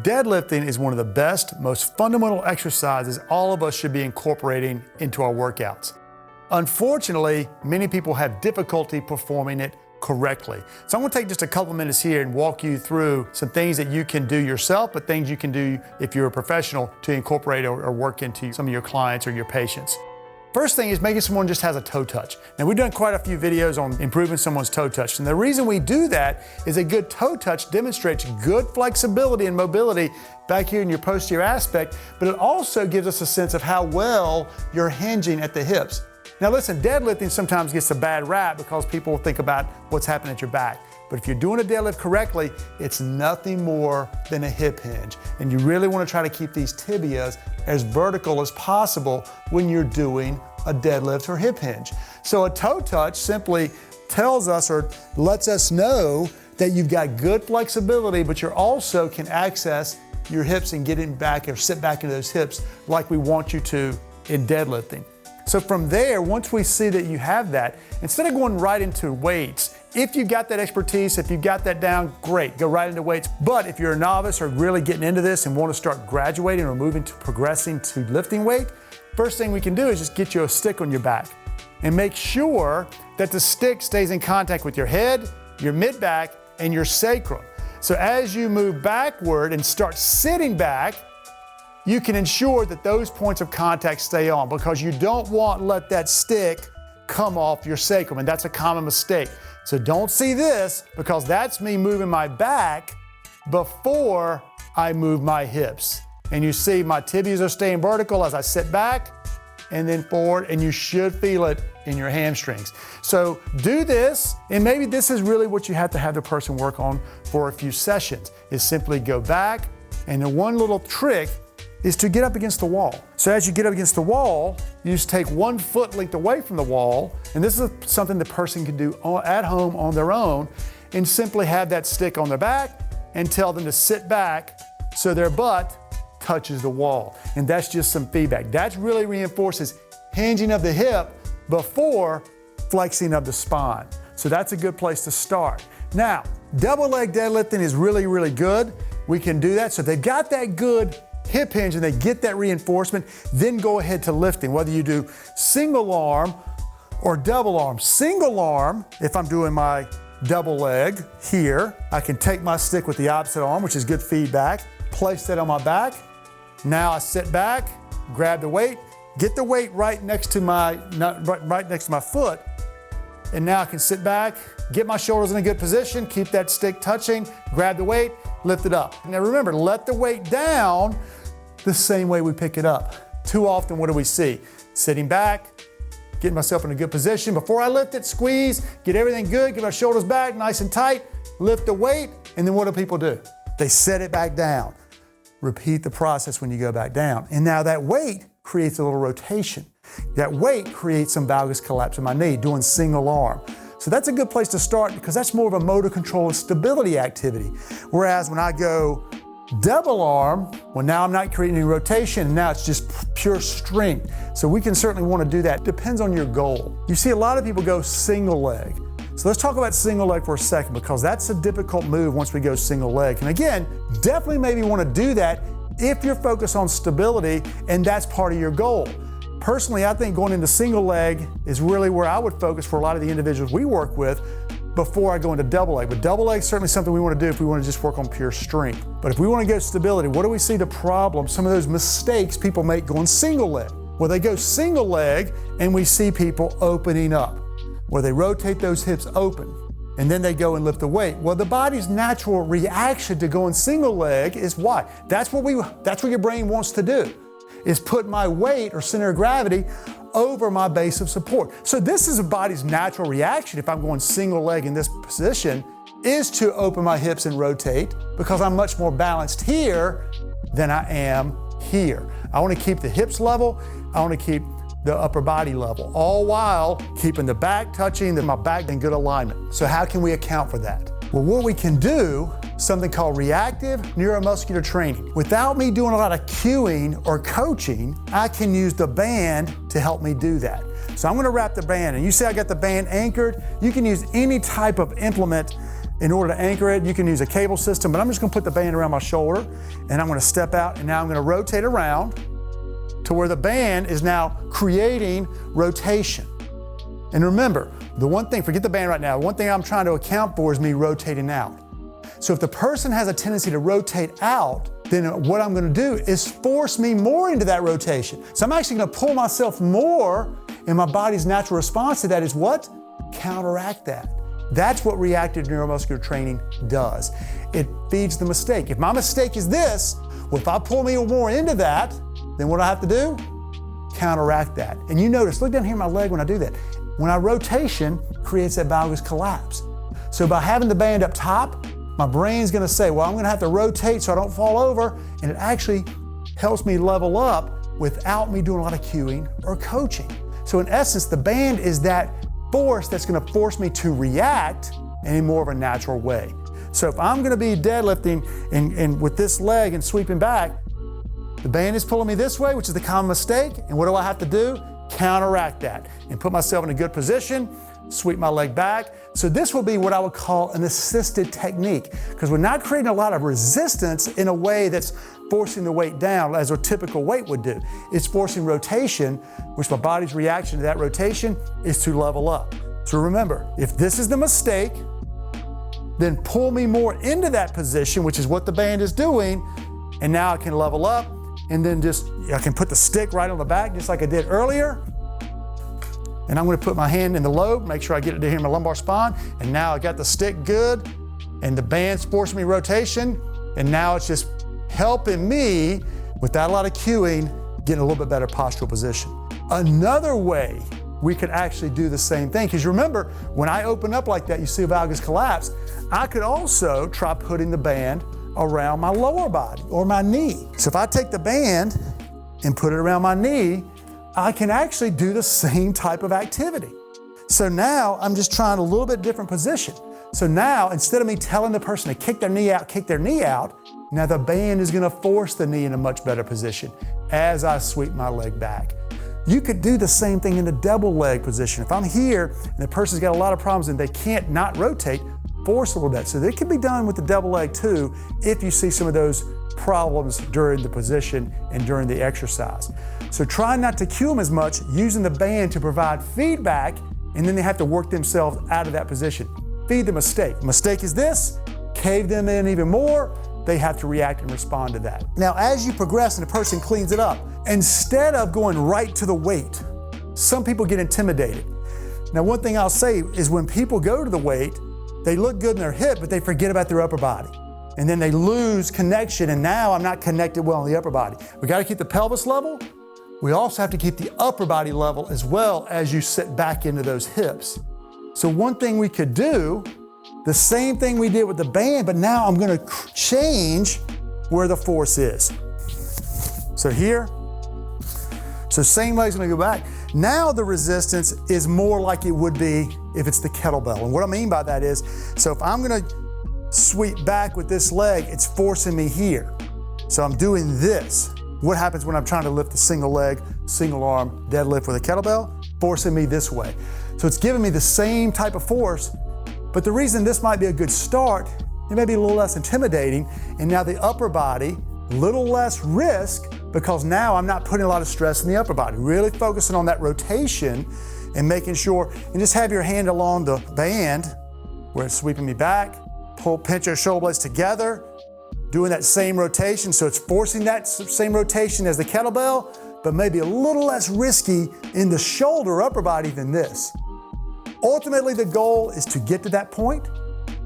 Deadlifting is one of the best, most fundamental exercises all of us should be incorporating into our workouts. Unfortunately, many people have difficulty performing it correctly. So I'm gonna take just a couple minutes here and walk you through some things that you can do yourself, but things you can do if you're a professional to incorporate or work into some of your clients or your patients. First thing is making someone just has a toe touch. Now we've done quite a few videos on improving someone's toe touch. And the reason we do that is a good toe touch demonstrates good flexibility and mobility back here in your posterior aspect, but it also gives us a sense of how well you're hinging at the hips. Now listen, deadlifting sometimes gets a bad rap because people think about what's happening at your back. But if you're doing a deadlift correctly, it's nothing more than a hip hinge. And you really want to try to keep these tibias as vertical as possible when you're doing a deadlift or hip hinge. So a toe touch simply tells us or lets us know that you've got good flexibility, but you also can access your hips and get in back or sit back into those hips like we want you to in deadlifting. So from there, once we see that you have that, instead of going right into weights, if you've got that expertise, if you've got that down, great, go right into weights. But if you're a novice or really getting into this and want to start graduating or moving to progressing to lifting weight, first thing we can do is just get you a stick on your back and make sure that the stick stays in contact with your head, your mid-back, and your sacrum. So as you move backward and start sitting back, you can ensure that those points of contact stay on because you don't want to let that stick come off your sacrum, and that's a common mistake. So don't see this because that's me moving my back before I move my hips. And you see my tibias are staying vertical as I sit back and then forward, and you should feel it in your hamstrings. So do this, and maybe this is really what you have to have the person work on for a few sessions, is simply go back, and the one little trick is to get up against the wall. So as you get up against the wall, you just take 1 foot length away from the wall, and this is something the person can do at home on their own, and simply have that stick on their back and tell them to sit back so their butt touches the wall. And that's just some feedback. That really reinforces hinging of the hip before flexing of the spine. So that's a good place to start. Now, double leg deadlifting is really, really good. We can do that. So they've got that good hip hinge and they get that reinforcement, then go ahead to lifting, whether you do single arm or double arm. Single arm, if I'm doing my double leg here, I can take my stick with the opposite arm, which is good feedback, place that on my back. Now I sit back, grab the weight, get the weight right next to my foot, and now I can sit back, get my shoulders in a good position, keep that stick touching, grab the weight, lift it up. Now remember, let the weight down the same way we pick it up. Too often, what do we see? Sitting back, getting myself in a good position. Before I lift it, squeeze, get everything good, get my shoulders back nice and tight, lift the weight, and then what do people do? They set it back down. Repeat the process when you go back down. And now that weight creates a little rotation. That weight creates some valgus collapse in my knee, doing single arm. So that's a good place to start because that's more of a motor control and stability activity. Whereas when I go double arm, well, now I'm not creating any rotation, and now it's just pure strength. So we can certainly want to do that. Depends on your goal. You see a lot of people go single leg. So let's talk about single leg for a second because that's a difficult move once we go single leg. And again, definitely maybe want to do that if you're focused on stability and that's part of your goal. Personally, I think going into single leg is really where I would focus for a lot of the individuals we work with before I go into double leg. But double leg is certainly something we want to do if we want to just work on pure strength. But if we want to go stability, what do we see the problem? Some of those mistakes people make going single leg. Well, they go single leg and we see people opening up, where they rotate those hips open and then they go and lift the weight. Well, the body's natural reaction to going single leg is why? That's what your brain wants to do, is put my weight or center of gravity over my base of support. So this is a body's natural reaction if I'm going single leg in this position, is to open my hips and rotate because I'm much more balanced here than I am here. I want to keep the hips level, I want to keep the upper body level, all while keeping the back touching my back in good alignment. So how can we account for that? Well, what we can do, something called reactive neuromuscular training. Without me doing a lot of cueing or coaching, I can use the band to help me do that. So I'm gonna wrap the band, and you see I got the band anchored. You can use any type of implement In order to anchor it, you can use a cable system, but I'm just gonna put the band around my shoulder and I'm gonna step out and now I'm gonna rotate around to where the band is now creating rotation. And remember, the one thing, forget the band right now, one thing I'm trying to account for is me rotating out. So if the person has a tendency to rotate out, then what I'm gonna do is force me more into that rotation. So I'm actually gonna pull myself more, and my body's natural response to that is what? Counteract that. That's what reactive neuromuscular training does. It feeds the mistake. If my mistake is this, well, if I pull me more into that, then what do I have to do? Counteract that. And you notice, look down here in my leg when I do that. When I rotation creates that valgus collapse. So by having the band up top, my brain's gonna say, well, I'm gonna have to rotate so I don't fall over, and it actually helps me level up without me doing a lot of cueing or coaching. So in essence, the band is that force that's gonna force me to react in a more of a natural way. So if I'm gonna be deadlifting and with this leg and sweeping back, the band is pulling me this way, which is the common mistake, and what do I have to do? Counteract that and put myself in a good position, sweep my leg back. So this will be what I would call an assisted technique, because we're not creating a lot of resistance in a way that's forcing the weight down as a typical weight would do. It's forcing rotation, which my body's reaction to that rotation is to level up. So remember, if this is the mistake, then pull me more into that position, which is what the band is doing, and now I can level up, and then I can put the stick right on the back just like I did earlier. And I'm gonna put my hand in the lobe, make sure I get it to here in my lumbar spine, and now I got the stick good, and the band's forcing me rotation, and now it's just helping me, without a lot of cueing, get in a little bit better postural position. Another way we could actually do the same thing, because remember, when I open up like that, you see a valgus collapse, I could also try putting the band around my lower body or my knee. So if I take the band and put it around my knee, I can actually do the same type of activity. So now I'm just trying a little bit different position. So now, instead of me telling the person to kick their knee out, now the band is gonna force the knee in a much better position as I sweep my leg back. You could do the same thing in the double leg position. If I'm here and the person's got a lot of problems and they can't not rotate, force a little bit. So it can be done with the double leg too if you see some of those problems during the position and during the exercise. So try not to cue them as much, using the band to provide feedback, and then they have to work themselves out of that position. Feed the mistake. Mistake is this, cave them in even more, they have to react and respond to that. Now, as you progress and the person cleans it up, instead of going right to the weight, some people get intimidated. Now, one thing I'll say is when people go to the weight, they look good in their hip, but they forget about their upper body. And then they lose connection, and now I'm not connected well in the upper body. We gotta keep the pelvis level. We also have to keep the upper body level as well as you sit back into those hips. So one thing we could do, the same thing we did with the band, but now I'm gonna change where the force is. So here, so same leg's gonna go back. Now the resistance is more like it would be if it's the kettlebell. And what I mean by that is, so if I'm gonna sweep back with this leg, it's forcing me here. So I'm doing this. What happens when I'm trying to lift a single leg, single arm deadlift with a kettlebell? Forcing me this way. So it's giving me the same type of force, but the reason this might be a good start, it may be a little less intimidating, and now the upper body, little less risk, because now I'm not putting a lot of stress in the upper body. Really focusing on that rotation and making sure, and just have your hand along the band where it's sweeping me back, pinch your shoulder blades together, doing that same rotation, so it's forcing that same rotation as the kettlebell, but maybe a little less risky in the shoulder upper body than this. Ultimately, the goal is to get to that point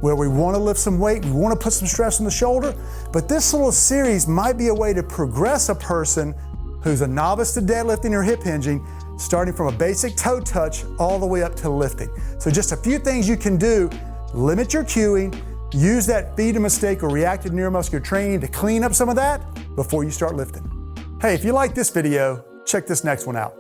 where we want to lift some weight, we want to put some stress on the shoulder, but this little series might be a way to progress a person who's a novice to deadlifting or hip hinging, starting from a basic toe touch all the way up to lifting. So just a few things you can do: limit your cueing, use that feed a mistake or reactive neuromuscular training to clean up some of that before you start lifting. Hey, if you like this video, check this next one out.